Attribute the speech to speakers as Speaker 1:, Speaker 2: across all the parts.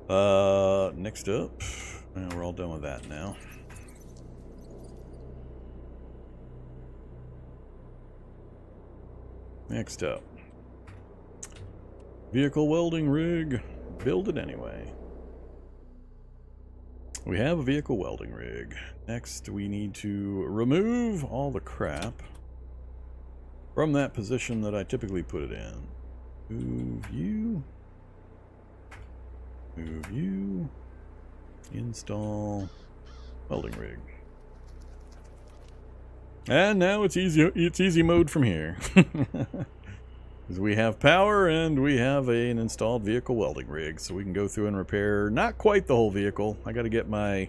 Speaker 1: Next up, we're all done with that now. Next up, vehicle welding rig. Build it anyway. We have a vehicle welding rig. Next, we need to remove all the crap from that position that I typically put it in. Move you. Move you. Install welding rig. And now it's easy mode from here. Because we have power and we have an installed vehicle welding rig, so we can go through and repair not quite the whole vehicle. I got to get my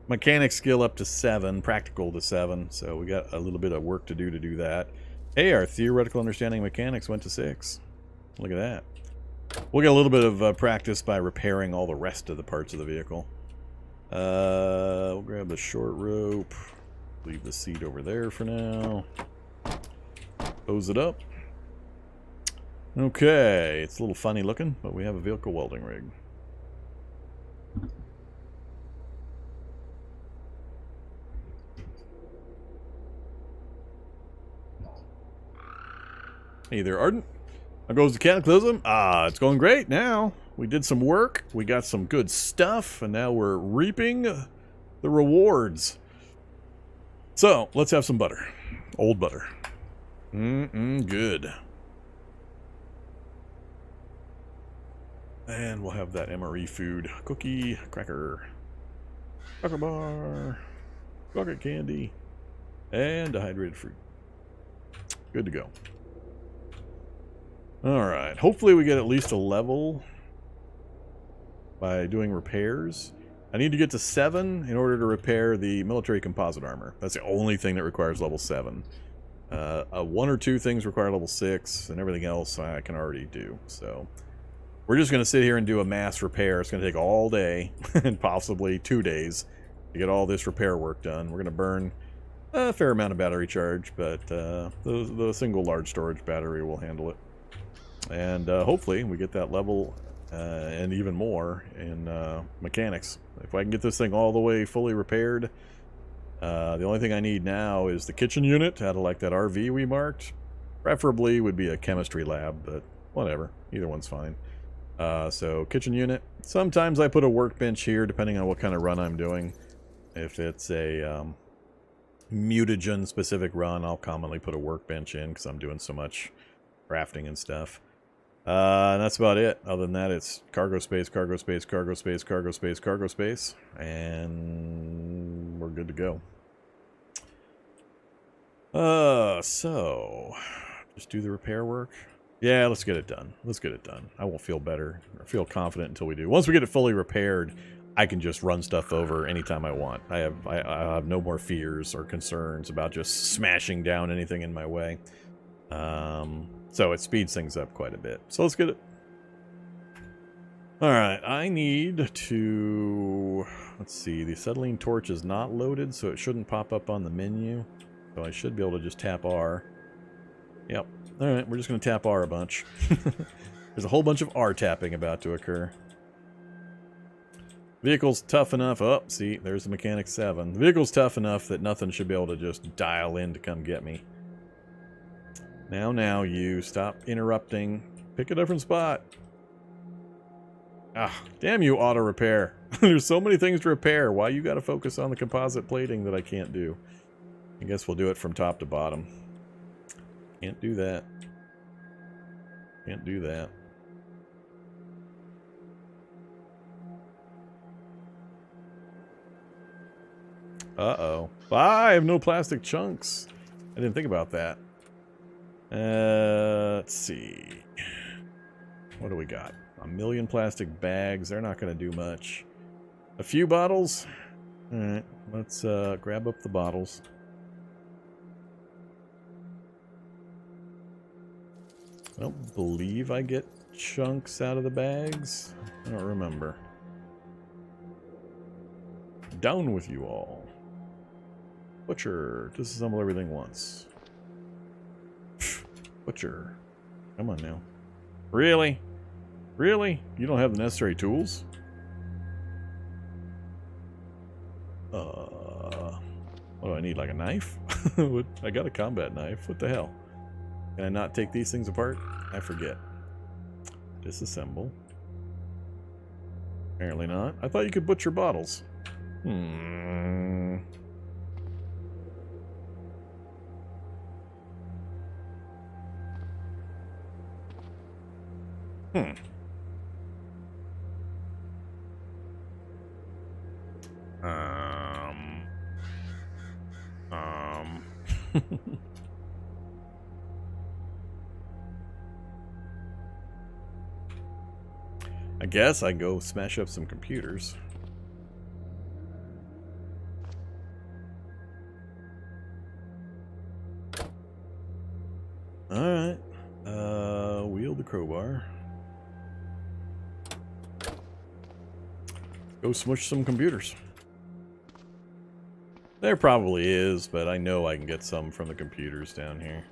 Speaker 1: mechanic skill up to 7, practical to 7, so we got a little bit of work to do that. Hey, our theoretical understanding of mechanics went to 6. Look at that. We'll get a little bit of practice by repairing all the rest of the parts of the vehicle. We'll grab the short rope. Leave the seat over there for now. Hose it up. Okay, it's a little funny looking, but we have a vehicle welding rig. Hey there, Ardent. How goes the Cataclysm? It's going great now. We did some work, we got some good stuff, and now we're reaping the rewards. So, let's have some butter. Old butter. Good. And we'll have that MRE food. Cookie, cracker, cracker bar, chocolate candy, and dehydrated fruit. Good to go. Alright, hopefully we get at least a level by doing repairs. I need to get to 7 in order to repair the military composite armor. That's the only thing that requires level 7. 1 or 2 things require level 6, and everything else I can already do. So we're just going to sit here and do a mass repair. It's going to take all day, and possibly 2 days, to get all this repair work done. We're going to burn a fair amount of battery charge, but the single large storage battery will handle it. And hopefully we get that level and even more in mechanics. If I can get this thing all the way fully repaired, the only thing I need now is the kitchen unit out of like that RV we marked. Preferably would be a chemistry lab, but whatever. Either one's fine. So kitchen unit. Sometimes I put a workbench here depending on what kind of run I'm doing. If it's a mutagen specific run, I'll commonly put a workbench in because I'm doing so much crafting and stuff. And that's about it. Other than that, it's cargo space, cargo space, cargo space, cargo space, cargo space, and we're good to go. So just do the repair work. Yeah, let's get it done. Let's get it done. I won't feel better or feel confident until we do. Once we get it fully repaired, I can just run stuff over anytime I want. I have no more fears or concerns about just smashing down anything in my way. So it speeds things up quite a bit. So let's get it. Alright, I need to... Let's see, the acetylene torch is not loaded, so it shouldn't pop up on the menu. So I should be able to just tap R. Yep. Alright, we're just going to tap R a bunch. There's a whole bunch of R tapping about to occur. Vehicle's tough enough... Oh, see, there's the mechanic 7. The vehicle's tough enough that nothing should be able to just dial in to come get me. Now, you stop interrupting. Pick a different spot. Ah, damn you, auto repair. There's so many things to repair. Why you gotta focus on the composite plating that I can't do? I guess we'll do it from top to bottom. Can't do that. Can't do that. Uh-oh. I have no plastic chunks. I didn't think about that. Let's see. What do we got? 1,000,000 plastic bags. They're not going to do much. A few bottles? Alright, let's grab up the bottles. I don't believe I get chunks out of the bags. I don't remember. Down with you all. Butcher. Disassemble everything once. Butcher. Come on now. Really? Really? You don't have the necessary tools? What do I need, like a knife? I got a combat knife. What the hell? Can I not take these things apart? I forget. Disassemble. Apparently not. I thought you could butcher bottles. Hmm. Hmm. I guess I go smash up some computers. Alright. Wield the crowbar. Go smush some computers. There probably is, but I know I can get some from the computers down here.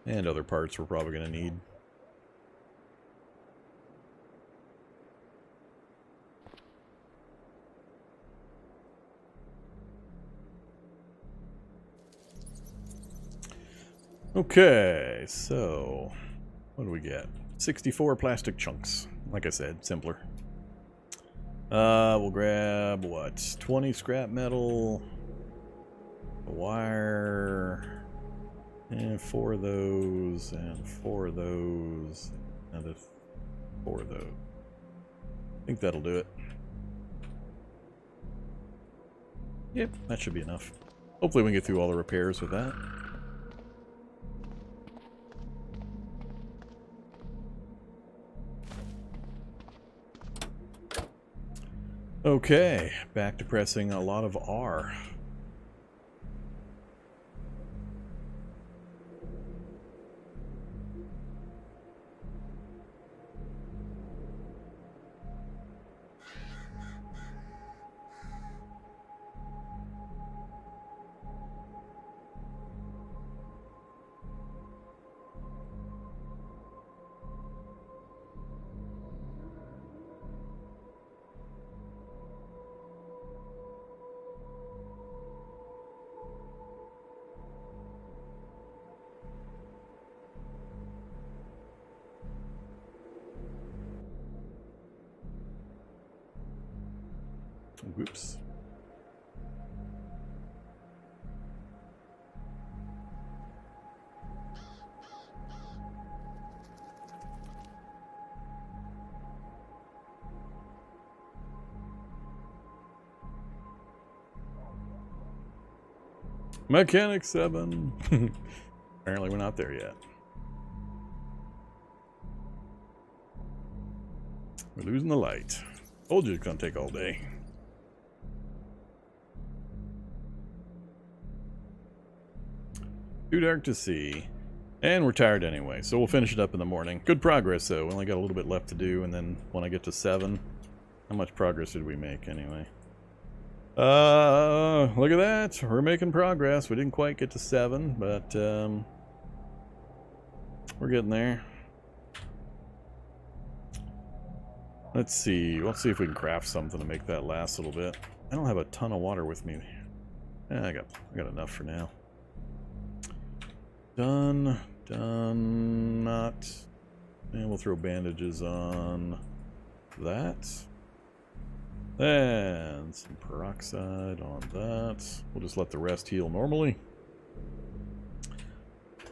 Speaker 1: And other parts we're probably going to need. Okay, so what do we get? 64 plastic chunks. Like I said, simpler. We'll grab what? 20 scrap metal, a wire, and 4 of those, and 4 of those, and 4 of those. I think that'll do it. Yep, that should be enough. Hopefully we can get through all the repairs with that. Okay, back to pressing a lot of R. Whoops. Mechanic 7. Apparently we're not there yet. We're losing the light. Told you it's gonna take all day. Too dark to see. And we're tired anyway, so we'll finish it up in the morning. Good progress, though. We only got a little bit left to do, and then when I get to 7... How much progress did we make, anyway? Look at that. We're making progress. We didn't quite get to 7, but, we're getting there. Let's see. Let's see if we can craft something to make that last a little bit. I don't have a ton of water with me. I got enough for now. Done. Done. Not. And we'll throw bandages on that. And some peroxide on that. We'll just let the rest heal normally.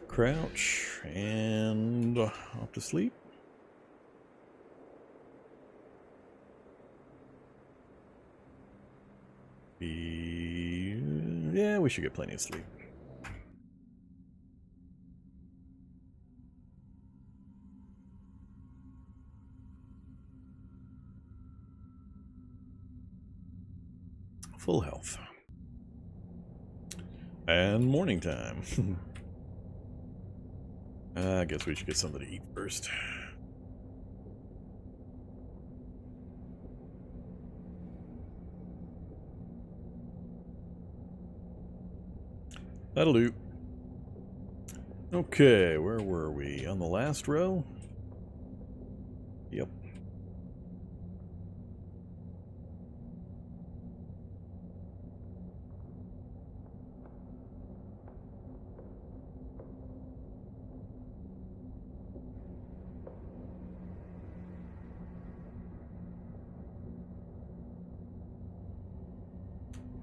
Speaker 1: Crouch and off to sleep. Yeah, we should get plenty of sleep. Full health. And morning time. I guess we should get something to eat first. That'll do. Okay, where were we? On the last row? Yep.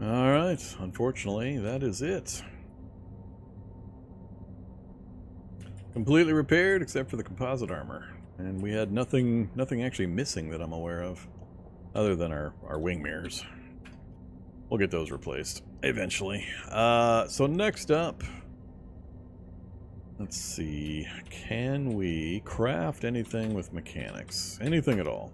Speaker 1: Alright, unfortunately, that is it. Completely repaired except for the composite armor. And we had nothing actually missing that I'm aware of, other than our wing mirrors. We'll get those replaced eventually. So next up, let's see, can we craft anything with mechanics? Anything at all?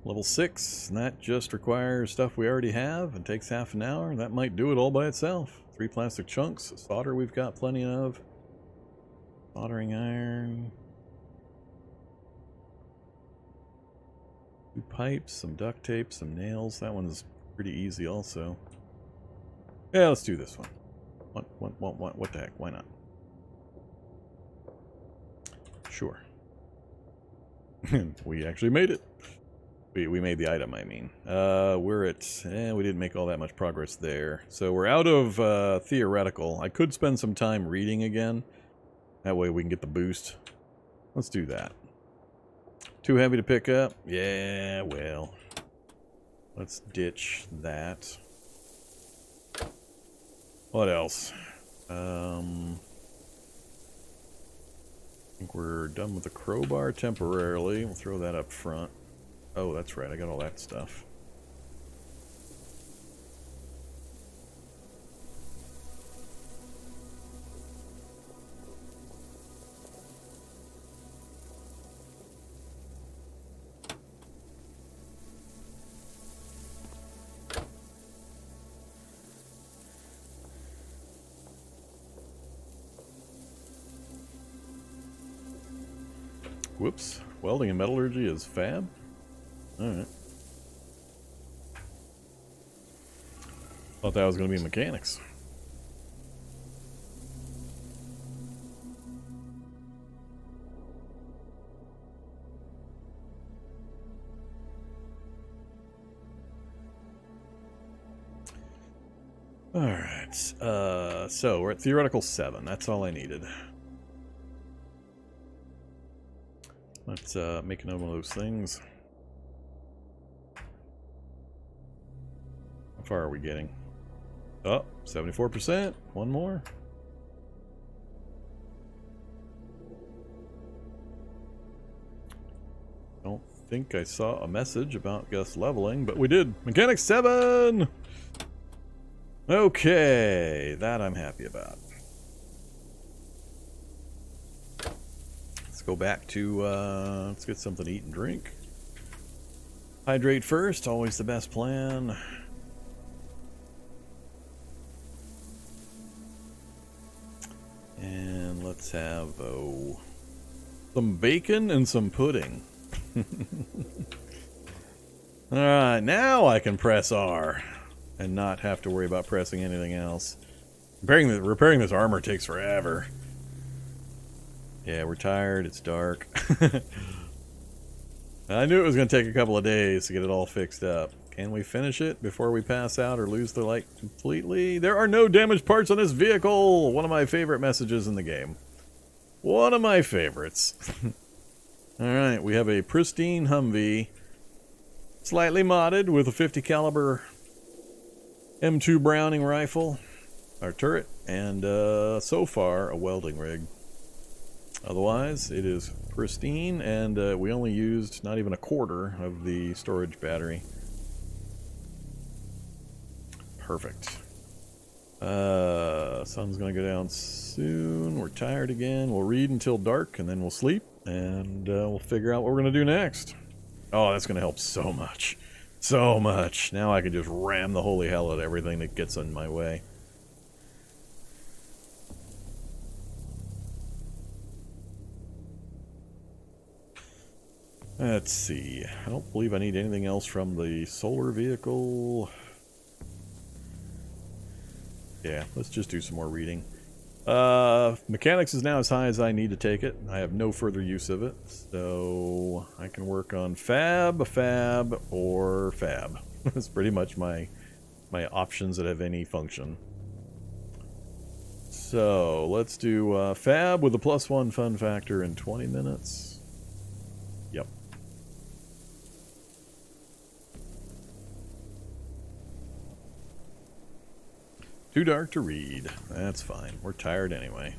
Speaker 1: Level 6, and that just requires stuff we already have and takes half an hour. That might do it all by itself. 3 plastic chunks, solder we've got plenty of. Soldering iron. 2 pipes, some duct tape, some nails. That one's pretty easy also. Yeah, let's do this one. What the heck? Why not? Sure. We actually made it. We made the item, I mean. We're at... we didn't make all that much progress there. So we're out of theoretical. I could spend some time reading again. That way we can get the boost. Let's do that. Too heavy to pick up? Yeah, well. Let's ditch that. What else? I think we're done with the crowbar temporarily. We'll throw that up front. Oh, that's right. I got all that stuff. Whoops. Welding and metallurgy is fab. Alright. Thought that was going to be mechanics. Alright. So we're at theoretical 7. That's all I needed. Let's make another one of those things. How far are we getting? Oh, 74%. One more. Don't think I saw a message about Gus leveling, but we did. Mechanics 7! Okay, that I'm happy about. Let's go back to, let's get something to eat and drink. Hydrate first, always the best plan. And let's have, some bacon and some pudding. Alright, now I can press R and not have to worry about pressing anything else. Repairing this armor takes forever. Yeah, we're tired, it's dark. I knew it was going to take a couple of days to get it all fixed up. Can we finish it before we pass out or lose the light completely? There are no damaged parts on this vehicle! One of my favorite messages in the game. One of my favorites. Alright, we have a pristine Humvee. Slightly modded with a 50 caliber M2 Browning rifle. Our turret. And so far, a welding rig. Otherwise, it is pristine, and we only used not even a quarter of the storage battery. Perfect. Sun's gonna go down soon. We're tired again. We'll read until dark, and then we'll sleep, and we'll figure out what we're gonna do next. Oh, that's gonna help so much. So much. Now I can just ram the holy hell out of everything that gets in my way. Let's see. I don't believe I need anything else from the solar vehicle. Yeah, let's just do some more reading. Mechanics is now as high as I need to take it. I have no further use of it, so I can work on fab, or fab. That's pretty much my options that have any function. So let's do fab with a +1 fun factor in 20 minutes. Yep. Too dark to read. That's fine. We're tired anyway.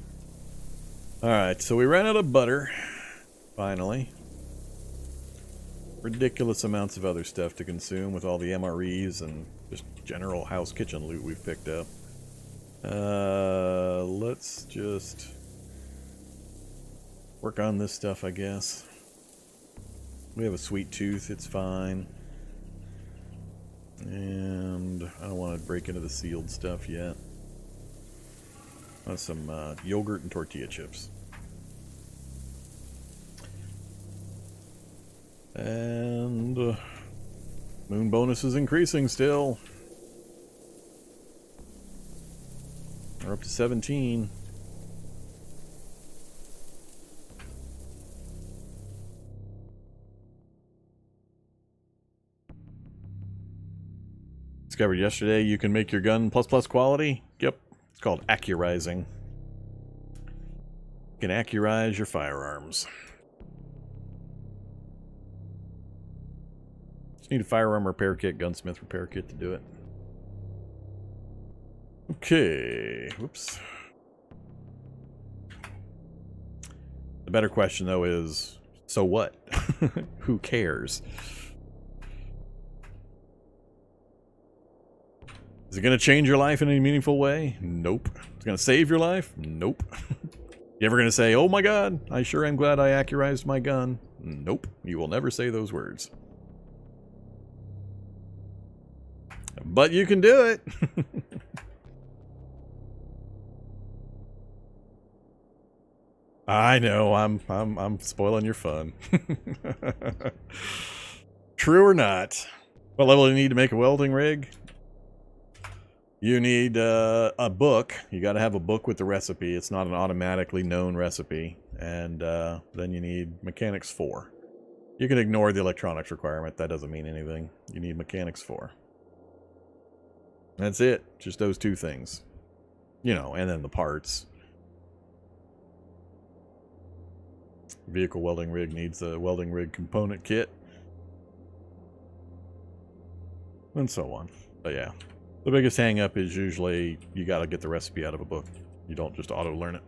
Speaker 1: Alright, so we ran out of butter. Finally. Ridiculous amounts of other stuff to consume with all the MREs and just general house kitchen loot we've picked up. Let's just work on this stuff, I guess. We have a sweet tooth, it's fine. And I don't want to break into the sealed stuff yet. Some yogurt and tortilla chips. And moon bonus is increasing still. We're up to 17. Discovered yesterday you can make your gun ++ quality. Yep, it's called accurizing. You can accurize your firearms. Just need a firearm repair kit, gunsmith repair kit to do it. Okay, whoops. The better question though is, so what? Who cares? Is it going to change your life in any meaningful way? Nope. It's going to save your life? Nope. You ever going to say, oh my god, I sure am glad I accurized my gun? Nope. You will never say those words. But you can do it. I know, I'm spoiling your fun. True or not? What level do you need to make a welding rig? You need a book. You got to have a book with the recipe. It's not an automatically known recipe. And then you need Mechanics 4. You can ignore the electronics requirement. That doesn't mean anything. You need Mechanics 4. That's it. Just those two things. You know, and then the parts. Vehicle welding rig needs a welding rig component kit. And so on. But yeah. The biggest hang up is usually you got to get the recipe out of a book. You don't just auto learn it.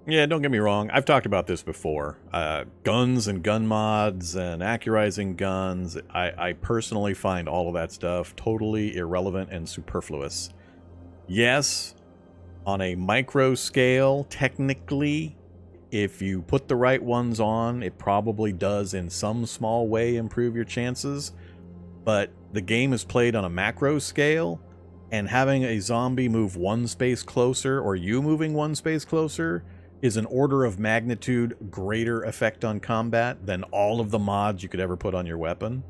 Speaker 1: Yeah, don't get me wrong. I've talked about this before. Guns and gun mods and accurizing guns. I personally find all of that stuff totally irrelevant and superfluous. Yes, on a micro scale, technically, if you put the right ones on, it probably does in some small way improve your chances. But the game is played on a macro scale, and having a zombie move one space closer, or you moving one space closer, is an order of magnitude greater effect on combat than all of the mods you could ever put on your weapon.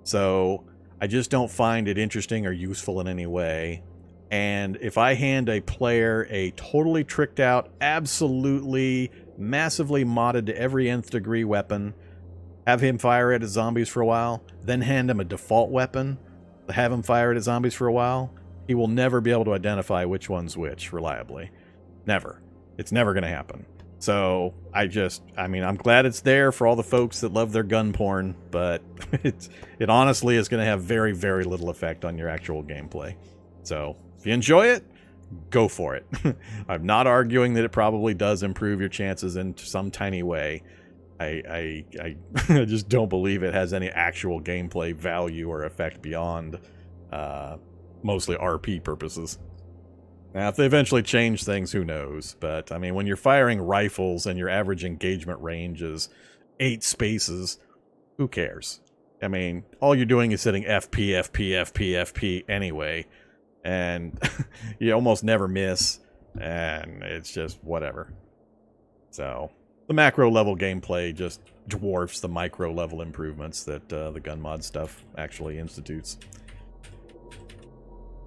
Speaker 1: So I just don't find it interesting or useful in any way. And if I hand a player a totally tricked out, absolutely massively modded to every nth degree weapon, have him fire it at zombies for a while, then hand him a default weapon, have him fire it at zombies for a while, he will never be able to identify which one's which reliably. Never. It's never going to happen. So I mean, I'm glad it's there for all the folks that love their gun porn, but it honestly is going to have very, very little effect on your actual gameplay. So if you enjoy it, go for it. I'm not arguing that it probably does improve your chances in some tiny way. I just don't believe it has any actual gameplay value or effect beyond mostly RP purposes. Now, if they eventually change things, who knows? But, I mean, when you're firing rifles and your average engagement range is 8 spaces, who cares? I mean, all you're doing is hitting FP anyway, and you almost never miss. And it's just whatever. So, the macro level gameplay just dwarfs the micro level improvements that the gun mod stuff actually institutes.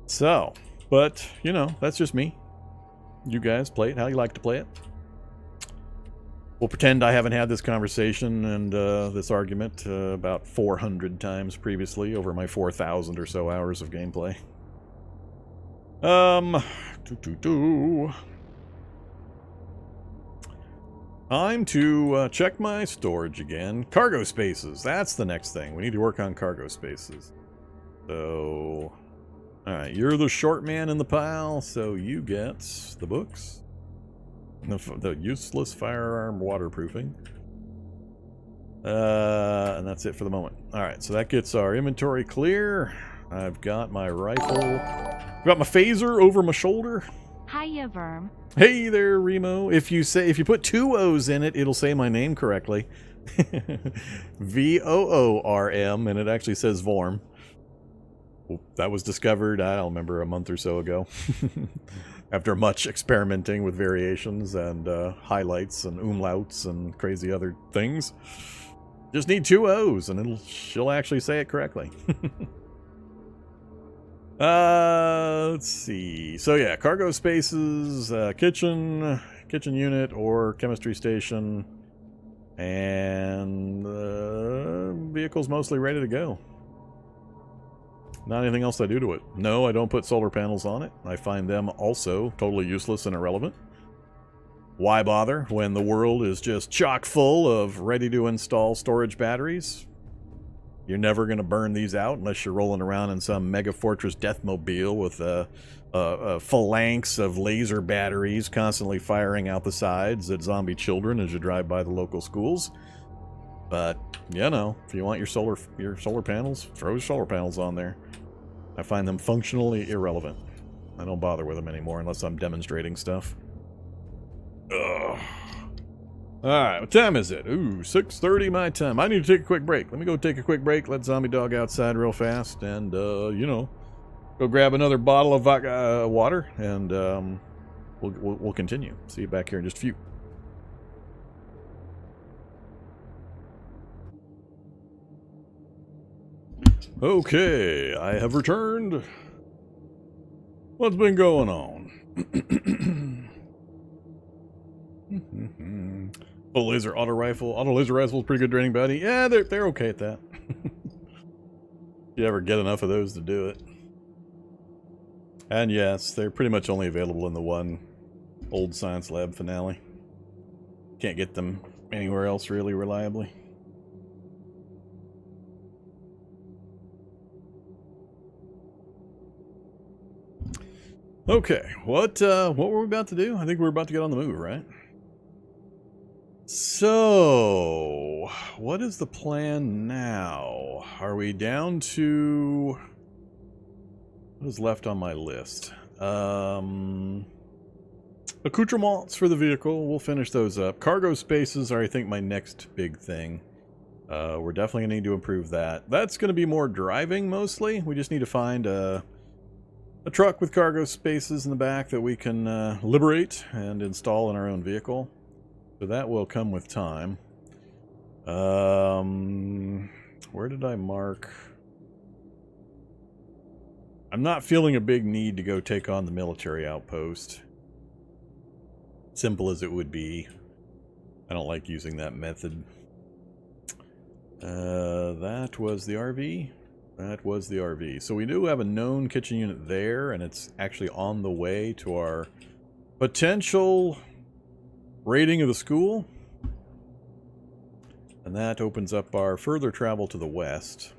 Speaker 1: So, but, you know, that's just me. You guys play it how you like to play it. We'll pretend I haven't had this conversation and this argument about 400 times previously over my 4,000 or so hours of gameplay. Time to check my storage again. Cargo spaces. That's the next thing. We need to work on cargo spaces. So, alright, you're the short man in the pile, so you get the books. The useless firearm waterproofing. And that's it for the moment. Alright, so that gets our inventory clear. I've got my rifle. I've got my phaser over my shoulder.
Speaker 2: Hiya, Vorm.
Speaker 1: Hey there, Remo. If you put 2 O's in it, it'll say my name correctly. V-O-O-R-M, and it actually says Vorm. That was discovered, I don't remember, a month or so ago. After much experimenting with variations and highlights and umlauts and crazy other things. Just need 2 O's and she'll actually say it correctly. Let's see. So yeah, cargo spaces, kitchen unit or chemistry station, and vehicle's mostly ready to go. Not anything else I do to it. No, I don't put solar panels on it. I find them also totally useless and irrelevant. Why bother when the world is just chock full of ready-to-install storage batteries? You're never going to burn these out unless you're rolling around in some Mega Fortress Deathmobile with a phalanx of laser batteries constantly firing out the sides at zombie children as you drive by the local schools. But, you know, if you want your solar panels, throw your solar panels on there. I find them functionally irrelevant. I don't bother with them anymore unless I'm demonstrating stuff. Ugh. Alright, what time is it? Ooh, 6:30 my time. I need to take a quick break. Let me go take a quick break, let Zombie Dog outside real fast, and, you know, go grab another bottle of water, and we'll continue. See you back here in just a few. Okay, I have returned. What's been going on? Auto laser rifle is pretty good draining buddy. Yeah, they're okay at that. You ever get enough of those to do it. And yes, they're pretty much only available in the one old science lab finale. Can't get them anywhere else really reliably. Okay, what were we about to do? I think we're about to get on the move, right? So, what is the plan now? Are we down to... What is left on my list? Accoutrements for the vehicle. We'll finish those up. Cargo spaces are, I think, my next big thing. We're definitely going to need to improve that. That's going to be more driving, mostly. We just need to find a truck with cargo spaces in the back that we can liberate and install in our own vehicle. So that will come with time. Where did I mark? I'm not feeling a big need to go take on the military outpost. Simple as it would be. I don't like using that method. That was the RV. That was the RV. So we do have a known kitchen unit there, and it's actually on the way to our potential raiding of the school. And that opens up our further travel to the west.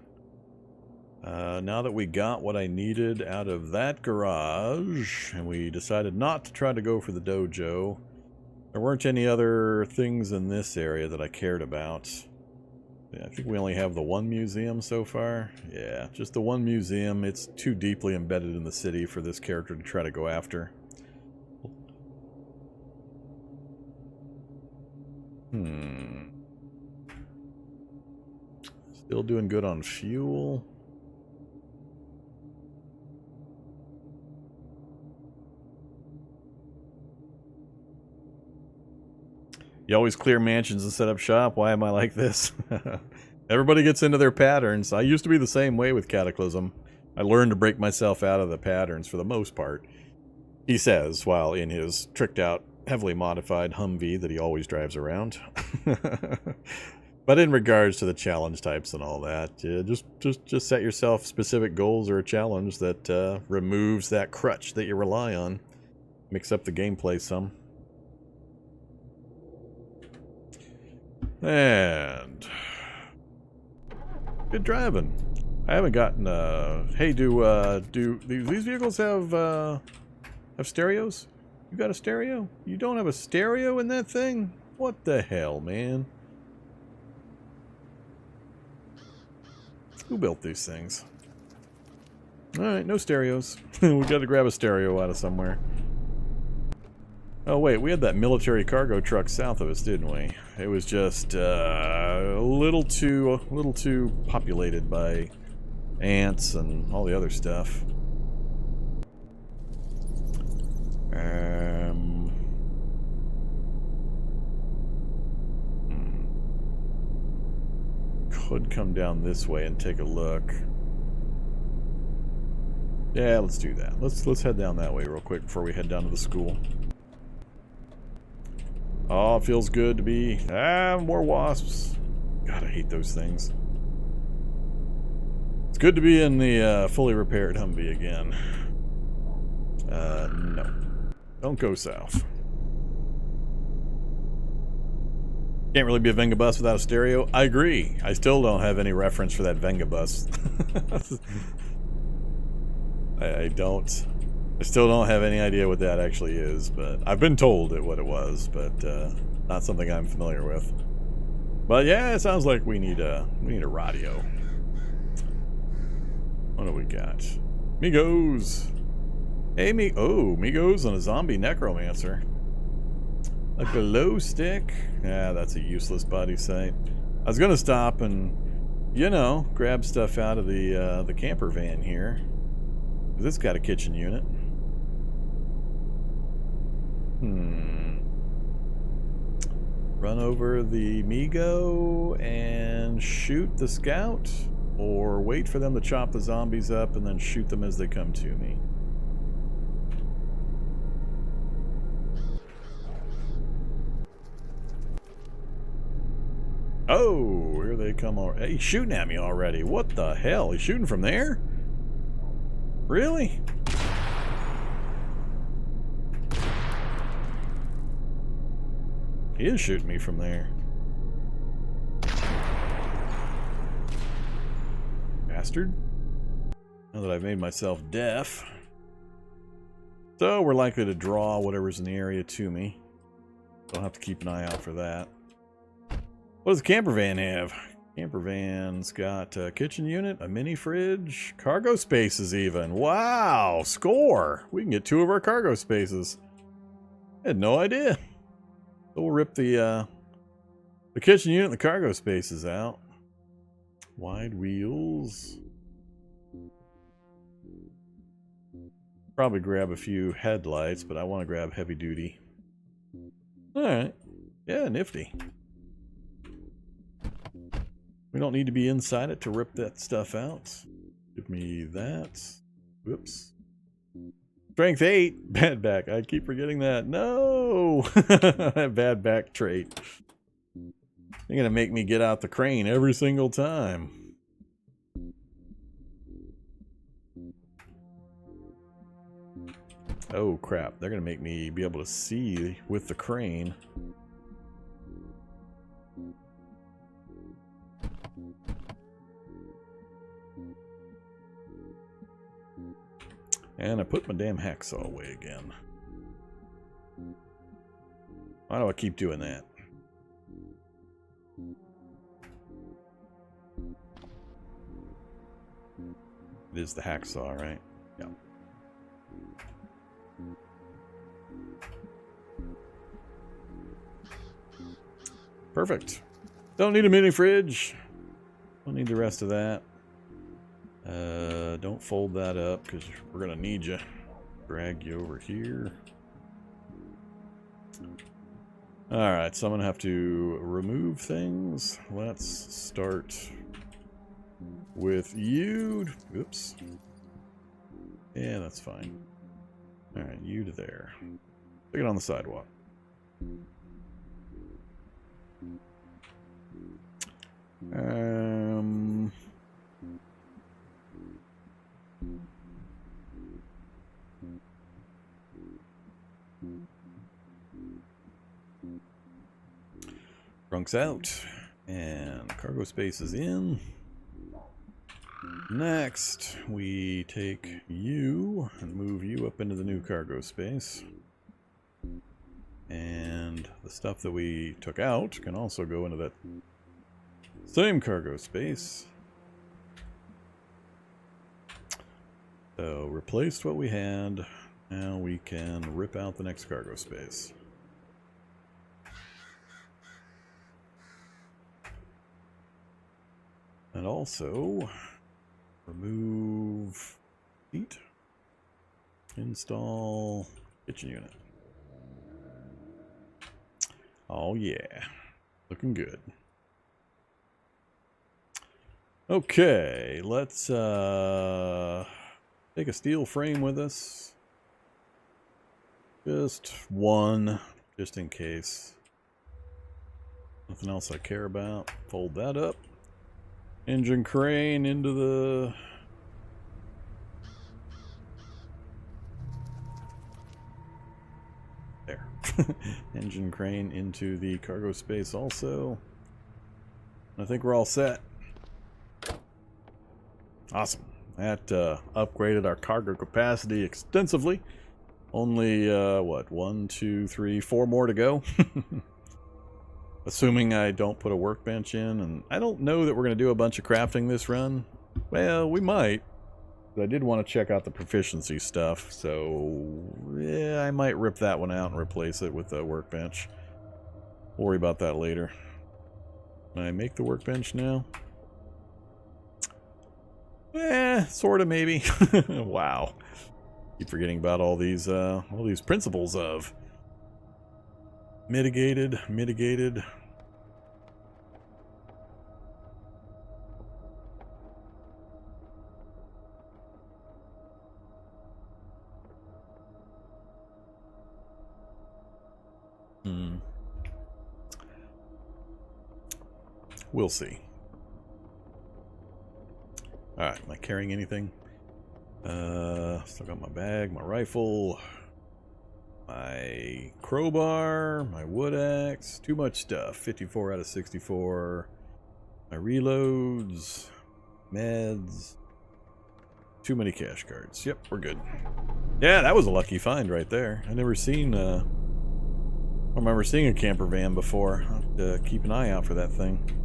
Speaker 1: Now that we got what I needed out of that garage, and we decided not to try to go for the dojo, there weren't any other things in this area that I cared about. Yeah, I think we only have the one museum so far. Yeah, just the one museum. It's too deeply embedded in the city for this character to try to go after. Still doing good on fuel. You always clear mansions and set up shop. Why am I like this? Everybody gets into their patterns. I used to be the same way with Cataclysm. I learned to break myself out of the patterns for the most part. He says, while in his tricked out, heavily modified Humvee that he always drives around. But in regards to the challenge types and all that, just set yourself specific goals or a challenge that removes that crutch that you rely on. Mix up the gameplay some. And good driving. I haven't gotten hey, do these vehicles have stereos? You got a stereo? You don't have a stereo in that thing? What the hell, man? Who built these things? Alright, no stereos. We gotta grab a stereo out of somewhere. Oh wait, we had that military cargo truck south of us, didn't we? It was just a little too populated by ants and all the other stuff. Could come down this way and take a look. Yeah, let's do that. Let's head down that way real quick before we head down to the school. Oh, it feels good to be... more wasps. God, I hate those things. It's good to be in the fully repaired Humvee again. No. Don't go south. Can't really be a Venga bus without a stereo. I agree. I still don't have any reference for that Venga bus. I don't. I still don't have any idea what that actually is, but I've been told what it was, but not something I'm familiar with. But yeah, it sounds like we need a radio. What do we got? Migos. Hey, Migos and a zombie necromancer. A glow stick. Yeah, that's a useless body sight. I was gonna stop and, you know, grab stuff out of the camper van here. This got a kitchen unit. Run over the Migo and shoot the scout, or wait for them to chop the zombies up and then shoot them as they come to me. Oh, here they come already. Hey, he's shooting at me already. What the hell? He's shooting from there? Really? He is shooting me from there. Bastard. Now that I've made myself deaf. So we're likely to draw whatever's in the area to me. I'll have to keep an eye out for that. What does the camper van have? Camper van's got a kitchen unit, a mini fridge, cargo spaces even. Wow, score! We can get 2 of our cargo spaces. I had no idea. So we'll rip the kitchen unit and the cargo spaces out. Wide wheels. Probably grab a few headlights, but I want to grab heavy duty. Alright. Yeah, nifty. We don't need to be inside it to rip that stuff out. Give me that. Whoops. Strength 8. Bad back. I keep forgetting that. No! Bad back trait. They're going to make me get out the crane every single time. Oh, crap. They're going to make me be able to see with the crane. And I put my damn hacksaw away again. Why do I keep doing that? It is the hacksaw, right? Yeah. Perfect. Don't need a mini fridge. Don't need the rest of that. Don't fold that up because we're gonna need you. Drag you over here. Alright, so I'm going to have to remove things. Let's start with you. Oops. Yeah, that's fine. Alright, you to there. Stick it on the sidewalk. Trunk's out, and cargo space is in. Next, we take you and move you up into the new cargo space. And the stuff that we took out can also go into that same cargo space. So, replaced what we had. Now we can rip out the next cargo space. And also, remove seat, install kitchen unit. Oh yeah, looking good. Okay, let's take a steel frame with us. Just one, just in case. Nothing else I care about. Fold that up. Engine crane into the... There. Engine crane into the cargo space also. I think we're all set. Awesome. That upgraded our cargo capacity extensively. Only, what, 1, 2, 3, 4 more to go. Assuming I don't put a workbench in, and I don't know that we're going to do a bunch of crafting this run. Well, we might. But I did want to check out the proficiency stuff, so yeah, I might rip that one out and replace it with a workbench. We'll worry about that later. Can I make the workbench now? Sort of, maybe. Wow. Keep forgetting about all these principles of mitigated. We'll see. Alright, am I carrying anything? Still got my bag, my rifle, my crowbar, my wood axe, too much stuff. 54 out of 64. My reloads, meds, too many cash cards. Yep, we're good. Yeah, that was a lucky find right there. I never seen, I don't remember seeing a camper van before. I'll have to keep an eye out for that thing.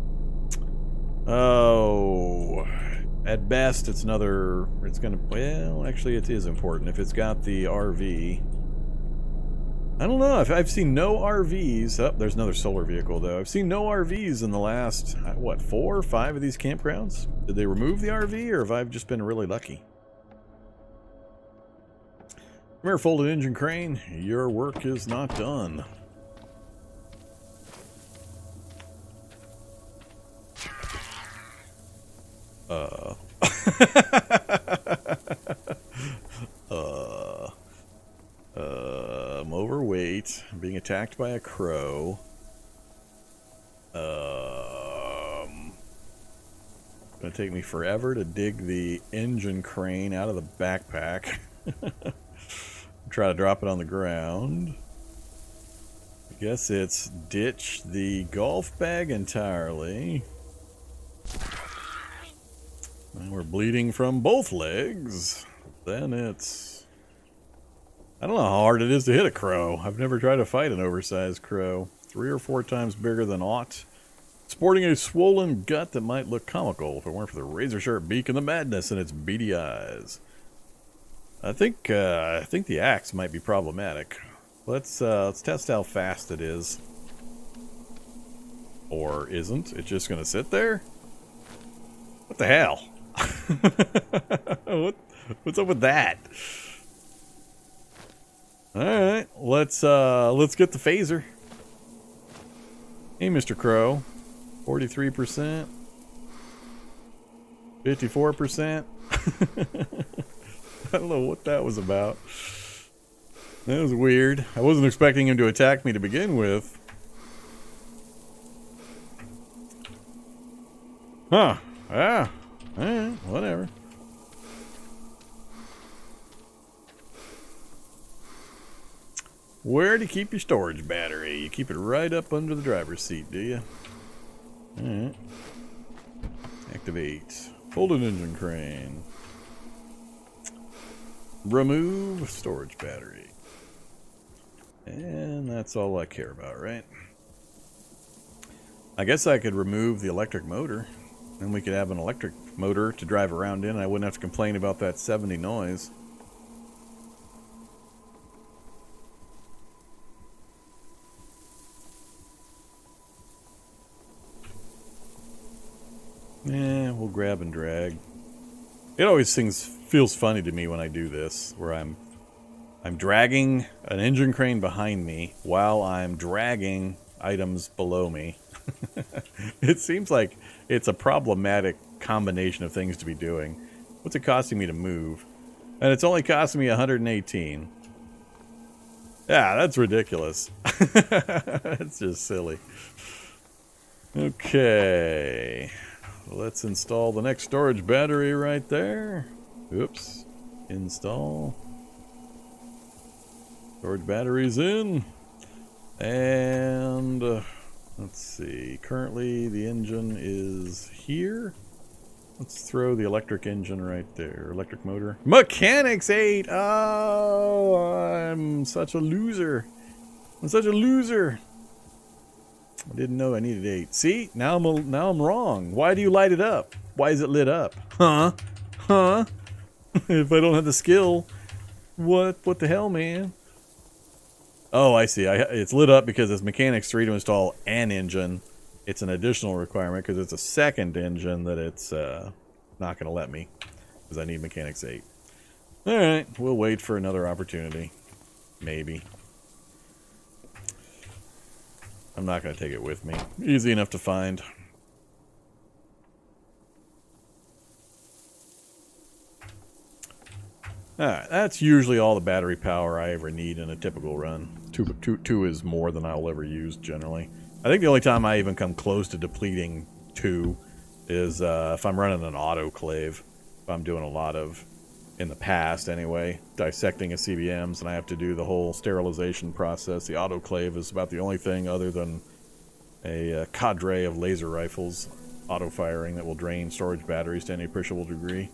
Speaker 1: Oh, at best it's another, it's gonna, well, actually it is important if it's got the RV. I don't know, I've seen no RVs. Oh, there's another solar vehicle though. I've seen no RVs in the last, what, 4 or 5 of these campgrounds? Did they remove the RV, or have I just been really lucky? Come here, folded engine crane. Your work is not done. I'm overweight. I'm being attacked by a crow. Gonna take me forever to dig the engine crane out of the backpack. Try to drop it on the ground. I guess it's ditch the golf bag entirely. And we're bleeding from both legs. Then it's... I don't know how hard it is to hit a crow. I've never tried to fight an oversized crow. 3 or 4 times bigger than ought. Sporting a swollen gut that might look comical if it weren't for the razor-sharp beak and the madness in its beady eyes. I think the axe might be problematic. Let's test how fast it is. Or isn't. It's just gonna sit there? What the hell? What's up with that? All right, let's get the phaser. Hey, Mr. Crow. 43%. 54%. I don't know what that was about. That was weird. I wasn't expecting him to attack me to begin with. Huh. Ah. Alright, whatever. Where do you keep your storage battery? You keep it right up under the driver's seat, do you? Alright. Activate. Folded engine crane. Remove storage battery. And that's all I care about, right? I guess I could remove the electric motor. Then we could have an electric motor to drive around in, and I wouldn't have to complain about that 70 noise. Yeah, we'll grab and drag. It always feels funny to me when I do this, where I'm dragging an engine crane behind me while I'm dragging items below me. It seems like it's a problematic combination of things to be doing. What's it costing me to move? And it's only costing me 118. Yeah, that's ridiculous. That's just silly. Okay. Let's install the next storage battery right there. Oops. Install. Storage batteries in. And let's see. Currently the engine is here. Let's throw the electric engine right there. Electric motor. Mechanics 8! Oh, I'm such a loser. I'm such a loser. I didn't know I needed 8. See? Now I'm wrong. Why do you light it up? Why is it lit up? Huh? Huh? If I don't have the skill, what the hell, man? Oh, I see. It's lit up because it's Mechanics 3 to install an engine. It's an additional requirement because it's a second engine that it's not going to let me because I need Mechanics 8. Alright, we'll wait for another opportunity. Maybe. I'm not going to take it with me. Easy enough to find. Alright, that's usually all the battery power I ever need in a typical run. Two is more than I'll ever use, generally. I think the only time I even come close to depleting 2 is if I'm running an autoclave. If I'm doing a lot of, in the past anyway, dissecting a CBMs and I have to do the whole sterilization process. The autoclave is about the only thing other than a cadre of laser rifles auto-firing that will drain storage batteries to any appreciable degree.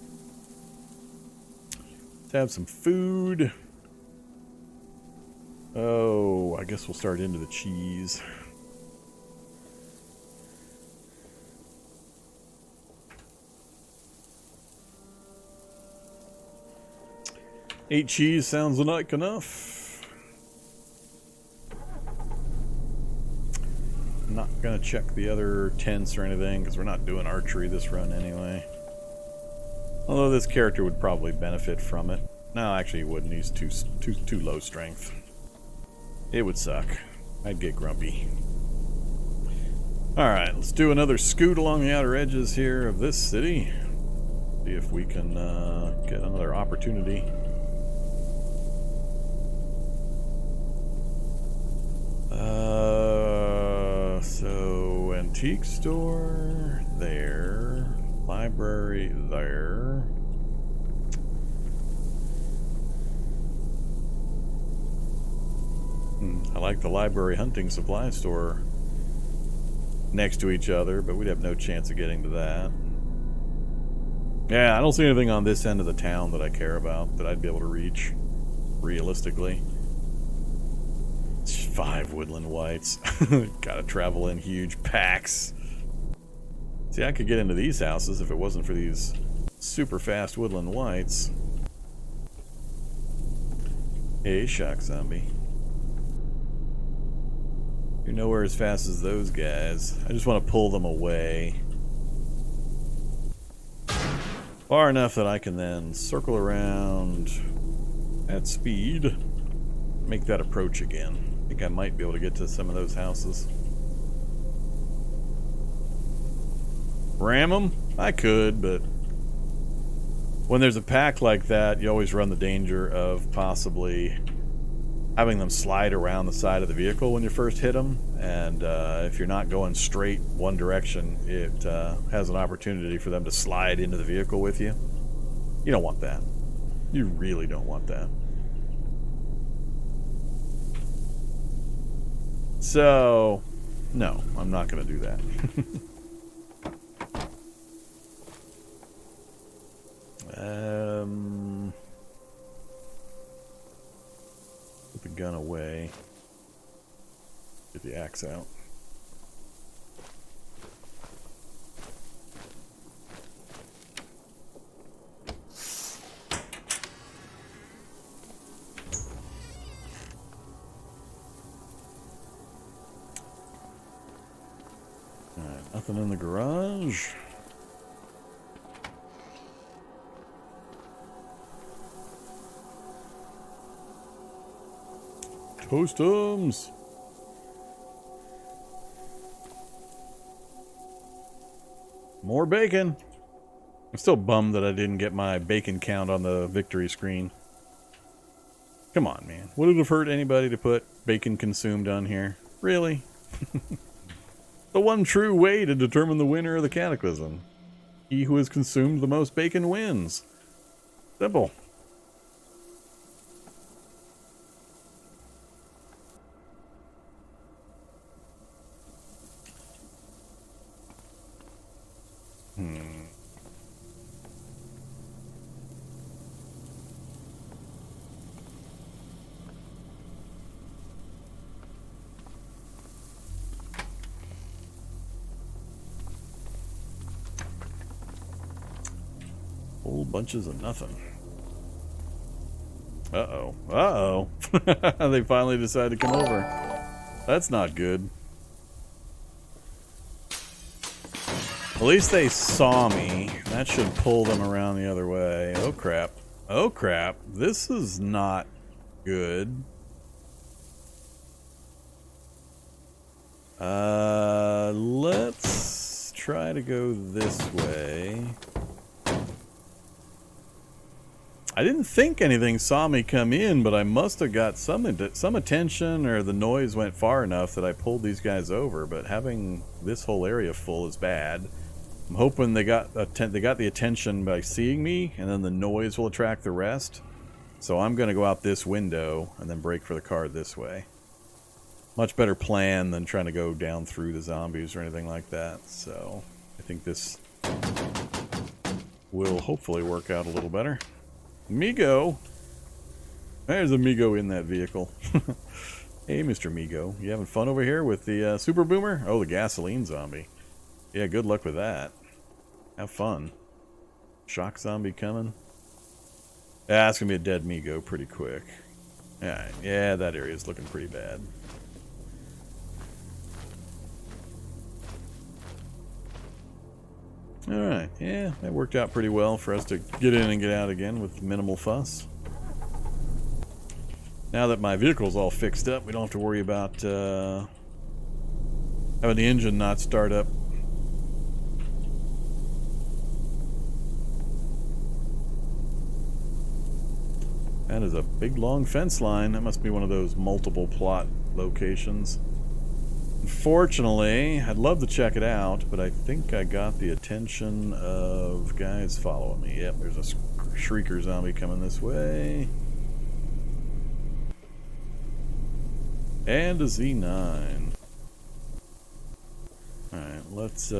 Speaker 1: Let's have some food. Oh, I guess we'll start into the cheese. Eight cheese sounds like enough. I'm not gonna check the other tents or anything because we're not doing archery this run anyway. Although this character would probably benefit from it. No, actually he wouldn't. He's too low strength. It would suck. I'd get grumpy. Alright, let's do another scoot along the outer edges here of this city. See if we can get another opportunity. So antique store there, library there. I like the library hunting supply store next to each other, but we'd have no chance of getting to that. Yeah, I don't see anything on this end of the town that I care about that I'd be able to reach realistically. 5 woodland whites. Gotta travel in huge packs. See, I could get into these houses if it wasn't for these super fast woodland whites. Hey, shock zombie. You're nowhere as fast as those guys. I just want to pull them away. Far enough that I can then circle around at speed. Make that approach again. I think I might be able to get to some of those houses. Ram them? I could, but when there's a pack like that, you always run the danger of possibly having them slide around the side of the vehicle when you first hit them. And if you're not going straight one direction, it has an opportunity for them to slide into the vehicle with you. You don't want that. You really don't want that. So, no, I'm not going to do that. Put the gun away. Get the axe out. Alright, nothing in the garage. Toastums. More bacon. I'm still bummed that I didn't get my bacon count on the victory screen. Come on, man. Would it have hurt anybody to put bacon consumed on here? Really? The one true way to determine the winner of the Cataclysm. He who has consumed the most bacon wins. Simple. Whole bunches of nothing. Uh-oh. Uh-oh. They finally decided to come over. That's not good. At least they saw me. That should pull them around the other way. Oh, crap. Oh, crap. This is not good. Let's try to go this way. I didn't think anything saw me come in, but I must have got some attention, or the noise went far enough that I pulled these guys over. But having this whole area full is bad. I'm hoping they got the attention by seeing me, and then the noise will attract the rest. So I'm going to go out this window and then brake for the car this way. Much better plan than trying to go down through the zombies or anything like that. So I think this will hopefully work out a little better. Migo! There's a Migo in that vehicle. Hey, Mr. Migo. You having fun over here with the Super Boomer? Oh, the gasoline zombie. Yeah, good luck with that. Have fun. Shock zombie coming. Yeah, it's gonna be a dead Migo pretty quick. Alright, yeah, that area's looking pretty bad. Alright, yeah, that worked out pretty well for us to get in and get out again with minimal fuss. Now that my vehicle's all fixed up, we don't have to worry about having the engine not start up. That is a big long fence line. That must be one of those multiple plot locations. Unfortunately, I'd love to check it out, but I think I got the attention of guys following me. Yep, there's a shrieker zombie coming this way. And a Z9. Alright, let's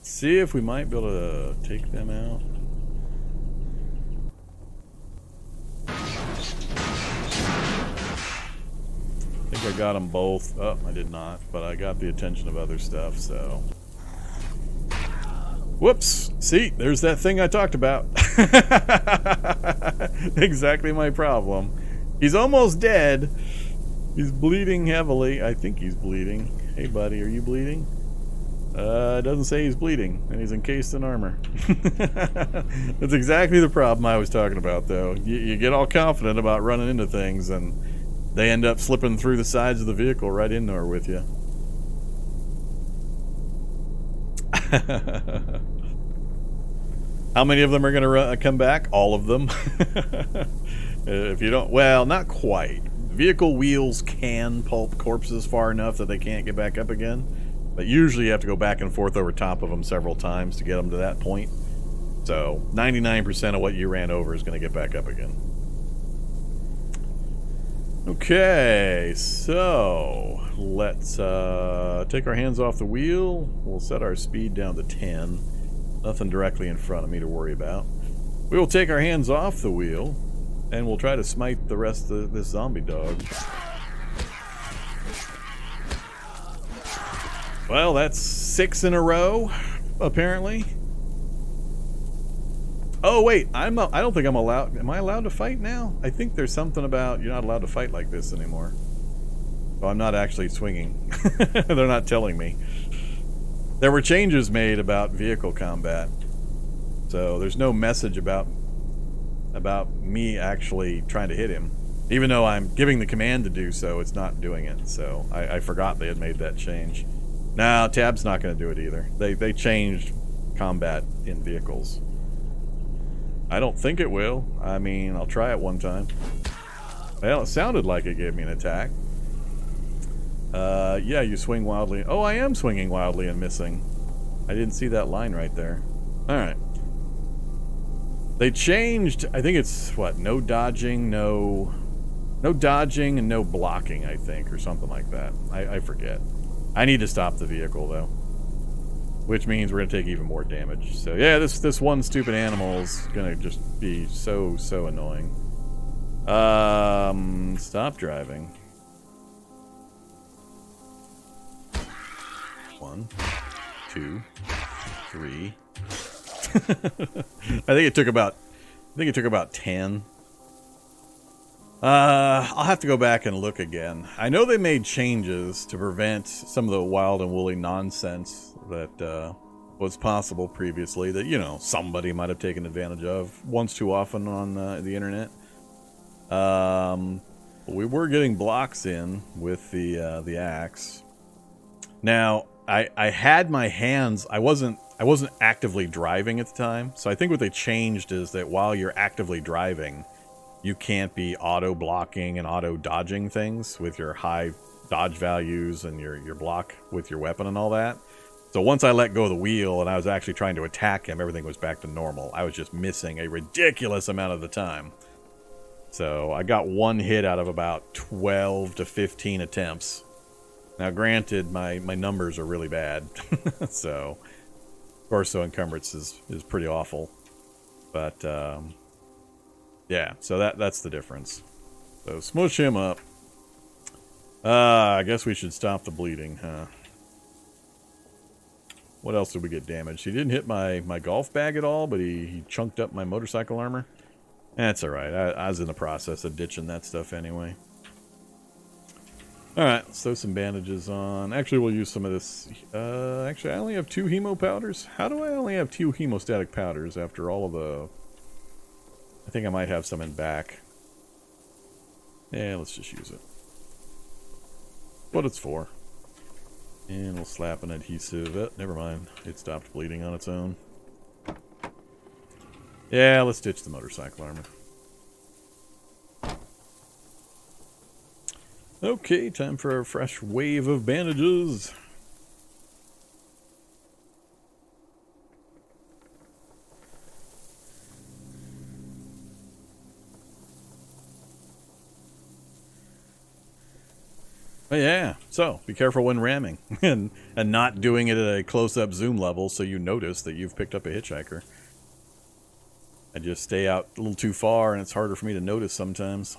Speaker 1: see if we might be able to take them out. I think I got them both. Oh, I did not, but I got the attention of other stuff, so. Whoops! See, there's that thing I talked about. Exactly my problem. He's almost dead. He's bleeding heavily. I think he's bleeding. Hey, buddy, are you bleeding? It doesn't say he's bleeding, and he's encased in armor. That's exactly the problem I was talking about, though. You get all confident about running into things, and they end up slipping through the sides of the vehicle right in there with you. How many of them are going to come back? All of them. If you don't... Well, not quite. Vehicle wheels can pulp corpses far enough that they can't get back up again. But usually you have to go back and forth over top of them several times to get them to that point. So 99% of what you ran over is going to get back up again. Okay, so let's take our hands off the wheel. We'll set our speed down to 10. Nothing directly in front of me to worry about. We will take our hands off the wheel, and we'll try to smite the rest of this zombie dog. Well, that's 6 in a row, apparently. Oh, wait, I don't think I'm allowed... Am I allowed to fight now? I think there's something about you're not allowed to fight like this anymore. Oh, I'm not actually swinging. They're not telling me. There were changes made about vehicle combat. So there's no message about me actually trying to hit him. Even though I'm giving the command to do so, it's not doing it. So I forgot they had made that change. No, Tab's not going to do it either. They changed combat in vehicles. I don't think it will. I mean, I'll try it one time. Well, it sounded like it gave me an attack. Yeah, you swing wildly. Oh, I am swinging wildly and missing. I didn't see that line right there. Alright. They changed, I think it's, what, no dodging, no dodging and no blocking, I think, or something like that. I forget. I need to stop the vehicle, though. Which means we're going to take even more damage. So, yeah, this one stupid animal is going to just be so annoying. Stop driving. 1, 2, 3. I think it took about 10. I'll have to go back and look again. I know they made changes to prevent some of the wild and woolly nonsense that was possible previously that, you know, somebody might have taken advantage of once too often on the internet. We were getting blocks in with the axe. Now, I had my hands, I wasn't actively driving at the time, so I think what they changed is that while you're actively driving, you can't be auto-blocking and auto-dodging things with your high dodge values and your block with your weapon and all that. So once I let go of the wheel and I was actually trying to attack him, everything was back to normal. I was just missing a ridiculous amount of the time. So I got one hit out of about 12 to 15 attempts. Now granted, my numbers are really bad. So, torso encumbrance is pretty awful. But, yeah, so that's the difference. So smush him up. I guess we should stop the bleeding, huh? What else did we get damaged? He didn't hit my golf bag at all, but he chunked up my motorcycle armor. That's alright. I was in the process of ditching that stuff anyway. Alright, let's throw some bandages on. Actually, we'll use some of this. Actually, I only have 2 hemo powders. How do I only have 2 hemostatic powders after all of the... I think I might have some in back. Yeah, let's just use it. What it's for. And we'll slap an adhesive. Never mind. It stopped bleeding on its own. Yeah, let's ditch the motorcycle armor. Okay, time for a fresh wave of bandages. But yeah, so be careful when ramming and not doing it at a close-up zoom level so you notice that you've picked up a hitchhiker. I just stay out a little too far and it's harder for me to notice sometimes.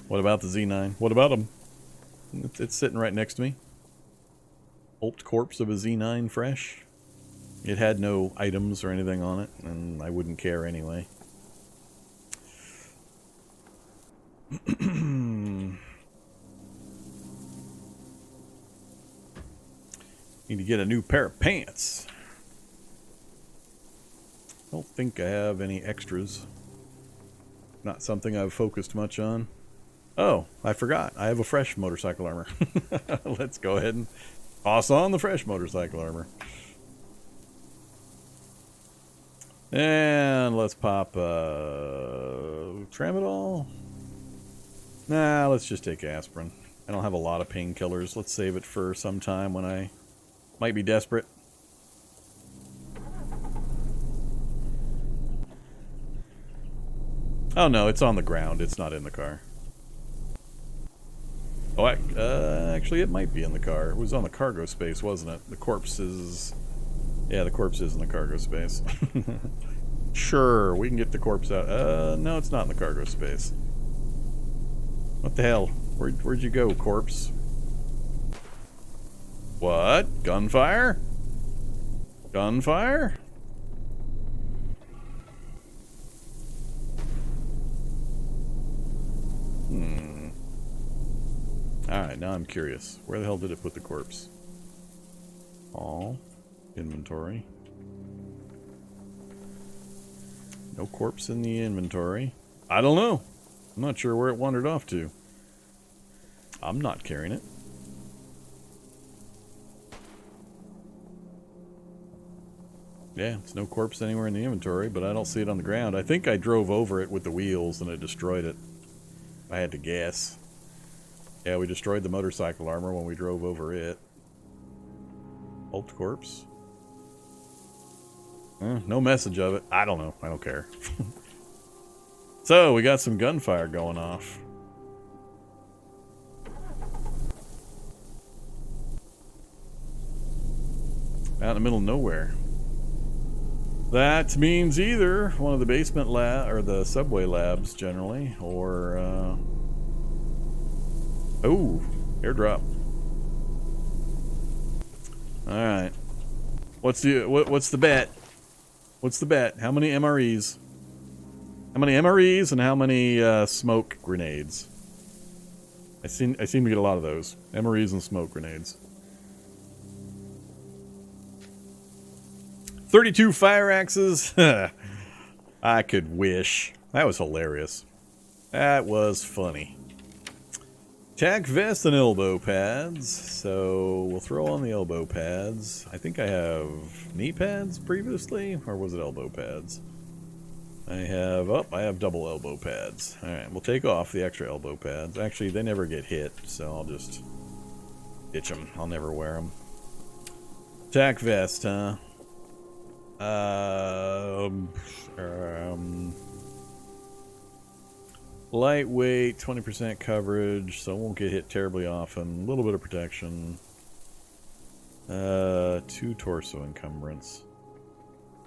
Speaker 1: What about the Z9? What about him? It's sitting right next to me. Pulped corpse of a Z9 fresh. It had no items or anything on it, and I wouldn't care anyway. Need to get a new pair of pants. Don't think I have any extras. Not something I've focused much on. Oh, I forgot. I have a fresh motorcycle armor. Let's go ahead and toss on the fresh motorcycle armor. And let's pop tramadol. Nah, let's just take aspirin. I don't have a lot of painkillers. Let's save it for some time when I might be desperate. Oh no, it's on the ground. It's not in the car. Oh, actually it might be in the car. It was on the cargo space, wasn't it? The corpse is... Yeah, the corpse is in the cargo space. Sure, we can get the corpse out. No, it's not in the cargo space. What the hell? Where'd you go, corpse? What? Gunfire? Gunfire? Alright, now I'm curious. Where the hell did it put the corpse? All. Inventory. No corpse in the inventory. I don't know. I'm not sure where it wandered off to. I'm not carrying it. Yeah, it's no corpse anywhere in the inventory, but I don't see it on the ground. I think I drove over it with the wheels and it destroyed it. I had to guess. Yeah, we destroyed the motorcycle armor when we drove over it. Alt corpse. No message of it. I don't know. I don't care. So, we got some gunfire going off. Out in the middle of nowhere. That means either one of the basement lab or the subway labs generally, or oh, airdrop. All right. What's the bet? What's the bet? How many MREs? How many MREs and how many smoke grenades? I seem to get a lot of those. MREs and smoke grenades. 32 fire axes. I could wish. That was hilarious. That was funny. Tack vest and elbow pads. So we'll throw on the elbow pads. I think I have knee pads previously, or was it elbow pads? I have double elbow pads. Alright, we'll take off the extra elbow pads. Actually, they never get hit, so I'll just ditch them. I'll never wear them. Tack vest, huh? Lightweight, 20% coverage, so it won't get hit terribly often. A little bit of protection. 2 torso encumbrance.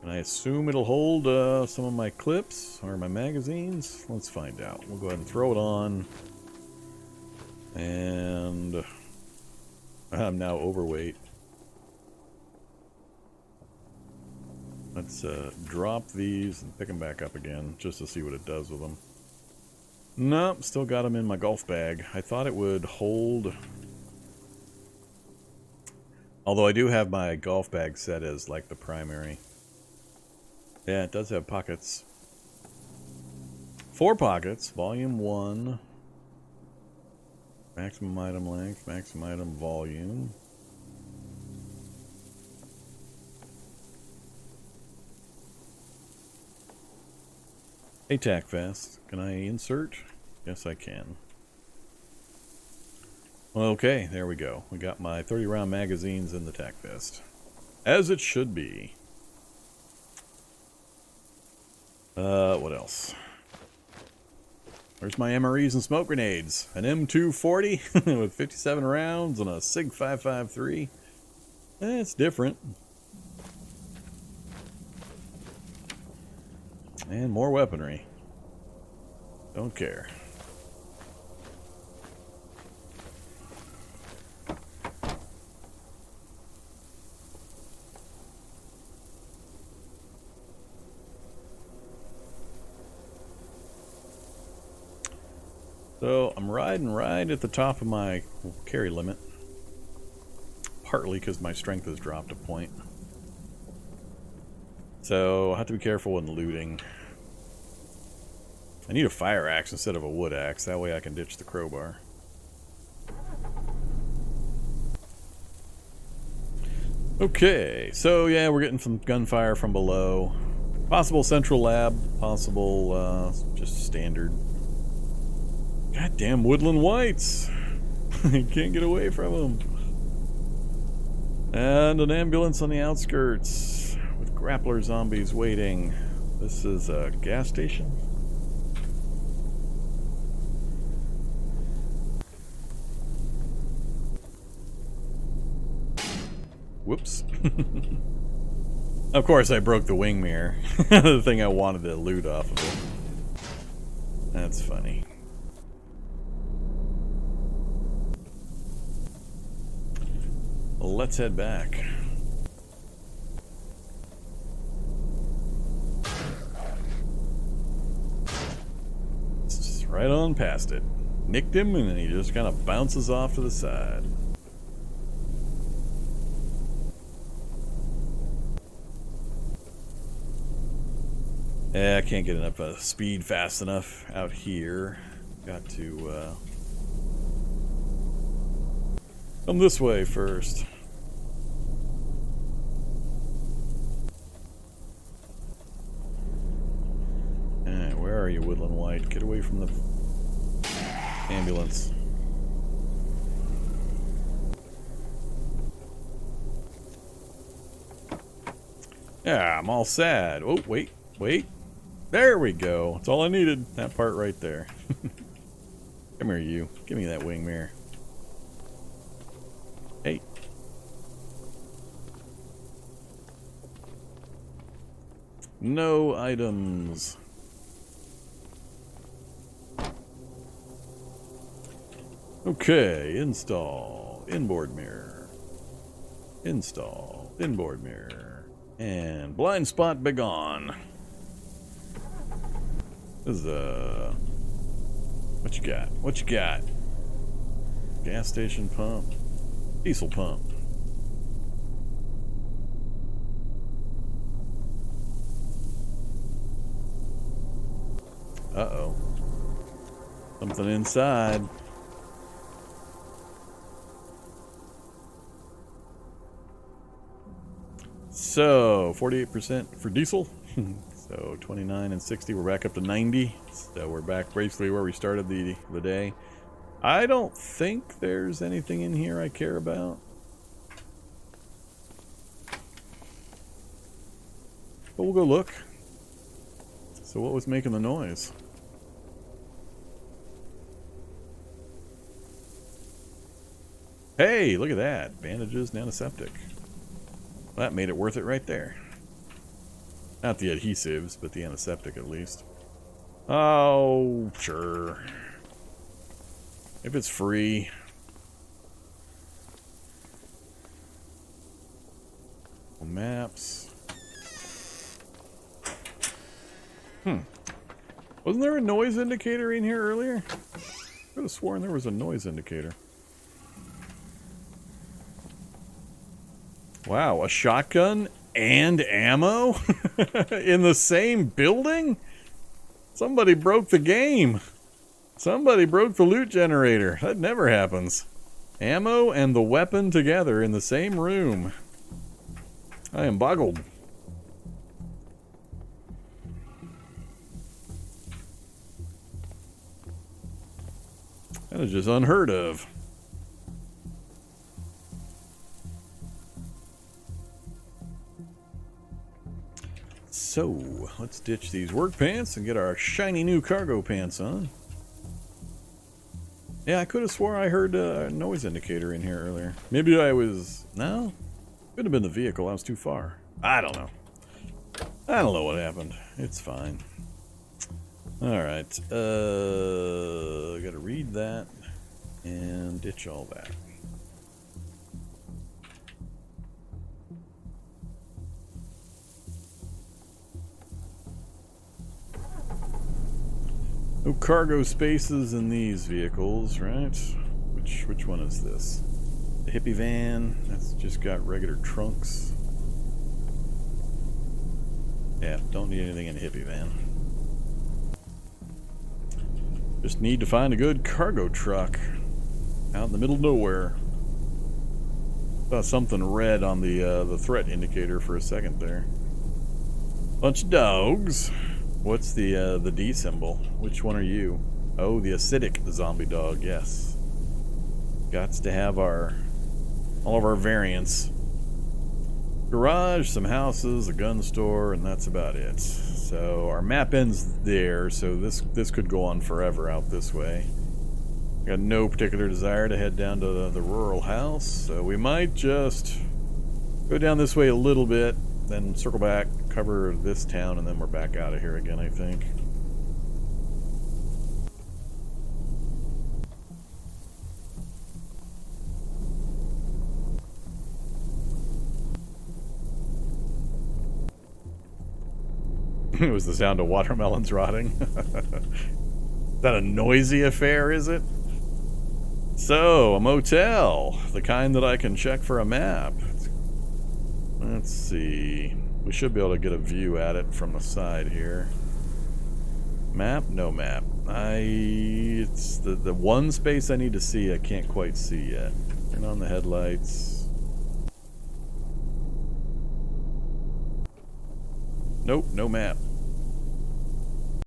Speaker 1: And I assume it'll hold some of my clips or my magazines. Let's find out. We'll go ahead and throw it on. And I'm now overweight. Let's drop these and pick them back up again just to see what it does with them. Nope, still got them in my golf bag. I thought it would hold. Although I do have my golf bag set as like the primary. Yeah, it does have pockets. 4 pockets, volume 1. Maximum item length, maximum item volume. A tack vest. Can I insert? Yes, I can. Okay, there we go. We got my 30-round magazines in the tack vest. As it should be. What else? Where's my MREs and smoke grenades? An M240 with 57 rounds and a SIG 553. It's different. And more weaponry. Don't care. So I'm riding right at the top of my carry limit. Partly because my strength has dropped a point. So I have to be careful when looting. I need a fire axe instead of a wood axe. That way I can ditch the crowbar. Okay, so yeah, we're getting some gunfire from below. Possible central lab, possible just standard. Goddamn woodland whites! You can't get away from them. And an ambulance on the outskirts with grappler zombies waiting. This is a gas station. Whoops. Of course I broke the wing mirror. The thing I wanted to loot off of it. That's funny. Let's head back. Just right on past it. Nicked him and then he just kind of bounces off to the side. I can't get enough speed fast enough out here. Got to come this way first. Alright, where are you, Woodland White? Get away from the ambulance. Yeah, I'm all sad. Oh, wait. There we go. That's all I needed. That part right there. Come here, you. Give me that wing mirror. Hey. No items. Okay, install. Inboard mirror. Install. Inboard mirror. And blind spot begone. This is what you got? What you got? Gas station pump. Diesel pump. Uh-oh. Something inside. So, 48% for diesel. So 29 and 60, we're back up to 90. So we're back basically where we started the day. I don't think there's anything in here I care about. But we'll go look. So what was making the noise? Hey, look at that. Bandages and antiseptic. That made it worth it right there. Not the adhesives, but the antiseptic at least. Oh, sure. If it's free. Maps. Wasn't there a noise indicator in here earlier? I could have sworn there was a noise indicator. Wow, a shotgun and ammo in the same building? Somebody broke the game. Somebody broke the loot generator. That never happens. Ammo and the weapon together in the same room. I am boggled. That is just unheard of. So, let's ditch these work pants and get our shiny new cargo pants on. Yeah, I could have swore I heard a noise indicator in here earlier. Maybe I was... No? Could have been the vehicle. I was too far. I don't know. I don't know what happened. It's fine. Alright. Gotta read that and ditch all that. No cargo spaces in these vehicles, right? Which one is this? The hippie van. That's just got regular trunks. Yeah, don't need anything in a hippie van. Just need to find a good cargo truck out in the middle of nowhere. Saw something red on the threat indicator for a second there. Bunch of dogs. What's the D symbol? Which one are you? Oh, the acidic zombie dog, yes. Gots to have all of our variants. Garage, some houses, a gun store, and that's about it. So our map ends there, so this could go on forever out this way. Got no particular desire to head down to the rural house, so we might just go down this way a little bit, then circle back, cover this town, and then we're back out of here again, I think. It was the sound of watermelons rotting. Is that a noisy affair, is it? So, a motel. The kind that I can check for a map. Let's see. We should be able to get a view at it from the side here. Map? No map. It's the one space I need to see I can't quite see yet. Turn on the headlights. Nope, no map.